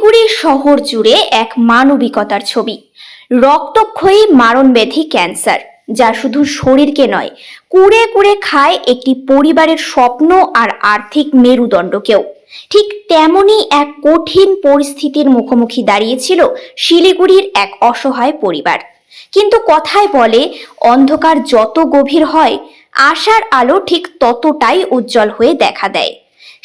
শিলিগুড়ি শহর জুড়ে এক মানবিকতার ছবি। রক্তক্ষয়ী মারণব্যাধি ক্যান্সার, যা শুধু শরীরকে নয়, কুড়ে কুড়ে খায় একটি পরিবারের স্বপ্ন আর আর্থিক মেরুদণ্ডকেও। ঠিক তেমনই এক কঠিন পরিস্থিতির মুখোমুখি দাঁড়িয়েছিল শিলিগুড়ির এক অসহায় পরিবার। কিন্তু কথায় বলে, অন্ধকার যত গভীর হয়, আশার আলো ঠিক ততটাই উজ্জ্বল হয়ে দেখা দেয়।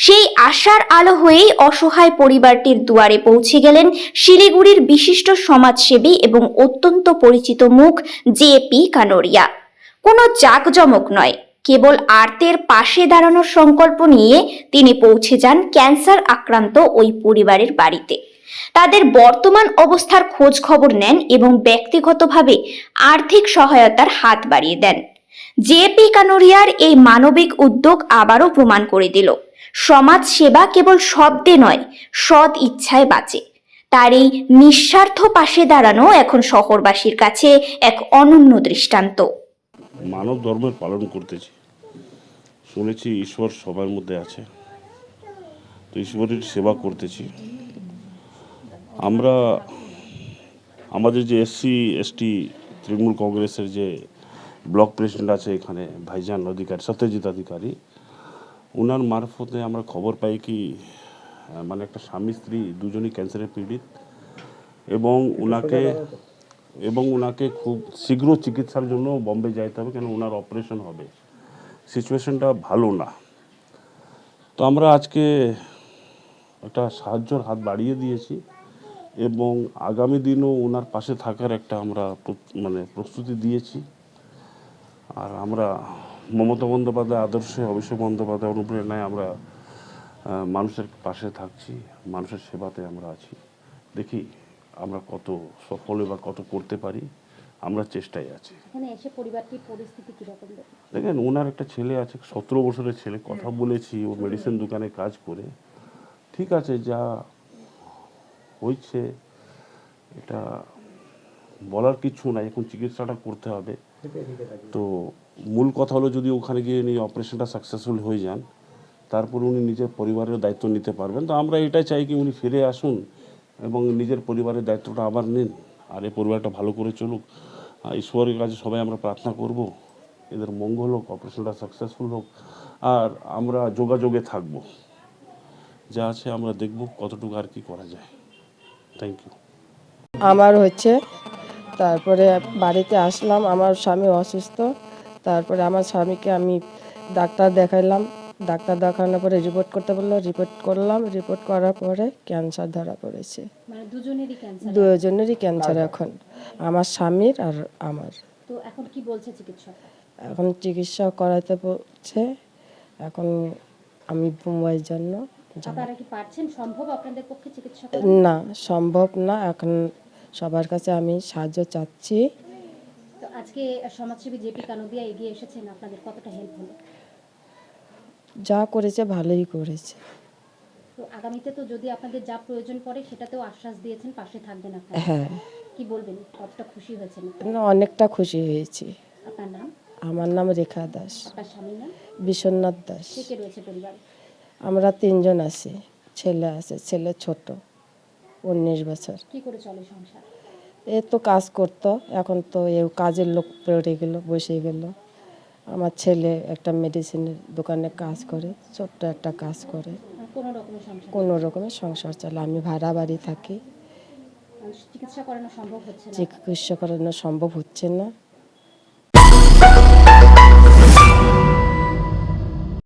সেই আশার আলো হয়েই অসহায় পরিবারটির দুয়ারে পৌঁছে গেলেন শিলিগুড়ির বিশিষ্ট সমাজসেবী এবং অত্যন্ত পরিচিত মুখ জেপি কানোরিয়া। কোনো জাঁকজমক নয়, কেবল আর্তের পাশে দাঁড়ানোর সংকল্প নিয়ে তিনি পৌঁছে যান ক্যান্সার আক্রান্ত ওই পরিবারের বাড়িতে। তাদের বর্তমান অবস্থার খোঁজ খবর নেন এবং ব্যক্তিগতভাবে আর্থিক সহায়তার হাত বাড়িয়ে দেন। জেপি কানোরিয়ার এই মানবিক উদ্যোগ আবারও প্রমাণ করে দিল, সমাজ সেবা কেবল শব্দে নয়, সৎ ইচ্ছায় বাঁচে। তার এই নিঃস্বার্থ পাশে দাঁড়ানো এখন শহরবাসীর কাছে এক অনন্য দৃষ্টান্ত। মানব ধর্মের পালন করতেছি, শুনেছি ঈশ্বর সবার মধ্যে আছে, তো ঈশ্বরের সেবা করতেছি। আমরা আমাদের যে এসসি এসটি তৃণমূল কংগ্রেসের যে ব্লক প্রেসিডেন্ট আছে এখানে, ভাইজান অধিকারী, সত্যজিৎ অধিকারী, ওনার মারফতে আমরা খবর পাই কি মানে একটা স্বামী স্ত্রী দুজনই ক্যান্সারে পীড়িত এবং ওনাকে খুব শীঘ্র চিকিৎসার জন্য বম্বে যাইতে হবে, কেন ওনার অপারেশন হবে। সিচুয়েশনটা ভালো না। তো আমরা আজকে একটা সাহায্যর হাত বাড়িয়ে দিয়েছি এবং আগামী দিনও ওনার পাশে থাকার একটা আমরা প্রস্তুতি দিয়েছি। আর আমরা মমতা বন্দ্যোপাধ্যায় আদর্শে, অভিষেক বন্দ্যোপাধ্যায় অনুপ্রেরণায় আমরা মানুষের পাশে থাকছি, মানুষের সেবাতে আমরা আছি। দেখি আমরা কত সফল বা কত করতে পারি, আমরা চেষ্টায় আছি। এখানে এসে পরিবারটির পরিস্থিতি কিরকম? দেখেন, ওনার একটা ছেলে আছে, 17 বছরের ছেলে, কথা বলেছি, ও মেডিসিন দোকানে কাজ করে। ঠিক আছে, যা হয়েছে এটা বলার কিছু নাই, এখন চিকিৎসাটা করতে হবে। তো মূল কথা হলো, যদি ওখানে গিয়ে নিয়ে অপারেশনটা সাকসেসফুল হয়ে যান, তারপর উনি নিজের পরিবারের দায়িত্ব নিতে পারবেন। তো আমরা এটাই চাই কি উনি ফিরে আসুন এবং নিজের পরিবারের দায়িত্বটা আবার নিন, আর এই পরিবারটা ভালো করে চলুক। ঈশ্বরের কাছে সবাই আমরা প্রার্থনা করব, এদের মঙ্গল হোক, অপারেশনটা সাকসেসফুল হোক। আর আমরা যোগাযোগে থাকব, যা আছে আমরা দেখব কতটুকু আর কি করা যায়। Thank you. আমার হচ্ছে, তারপরে বাড়িতে আসলাম, আমার স্বামী অসুস্থ। তারপরে আমার স্বামীকে আমি ডাক্তার দেখাইলাম, ডাক্তার দেখানোর পরে রিপোর্ট করতে বললো, রিপোর্ট করলাম। রিপোর্ট করার পরে ক্যান্সার ধরা পড়েছে। মানে দুজনেরই ক্যান্সার এখন, আমার স্বামীর আর আমার। তো এখন কি বলছে চিকিৎসক? এখন চিকিৎসা করাতে বলছে। এখন আমি মুম্বাইয়ের জন্য। আপনারা কি পারছেন, সম্ভব আপনাদের পক্ষে চিকিৎসা? না, সম্ভব না। এখন সবার কাছে আমি সাহায্য চাচ্ছি। তো আজকে সমাজসেবী জেপি কানোরিয়া এগিয়ে এসেছেন, আপনাদের কতটা হেল্প হলো? যা করেছে ভালোই করেছে। তো আগামীতে তো যদি আপনাদের যা প্রয়োজন পড়ে সেটাতেও আশ্বাস দিয়েছেন পাশে থাকবেন আপনারা। হ্যাঁ। কি বলবেন, কতটা খুশি হয়েছেন? অনেকটা খুশি হয়েছি। আপনার নাম? আমার নাম রেখা দাস। আপনার স্বামীর নাম? বিশ্বনাথ দাস। কে কে রয়েছে পরিবারে? আমরা 3 জন আছি। ছেলে আছে, ছেলে ছোট, 19 বছর। কি করে চলে সংসার? এ তো কাজ করতো, এখন তো কাজের লোক পড়ে গেল, বসে গেল। আমার ছেলে একটা মেডিসিনের দোকানে কাজ করে, ছোট্ট একটা কাজ করে। কোনো রকমের সংসার চলে। আমি ভাড়া বাড়ি থাকি। চিকিৎসা করানো সম্ভব হচ্ছে না? চিকিৎসা করানো সম্ভব হচ্ছে না।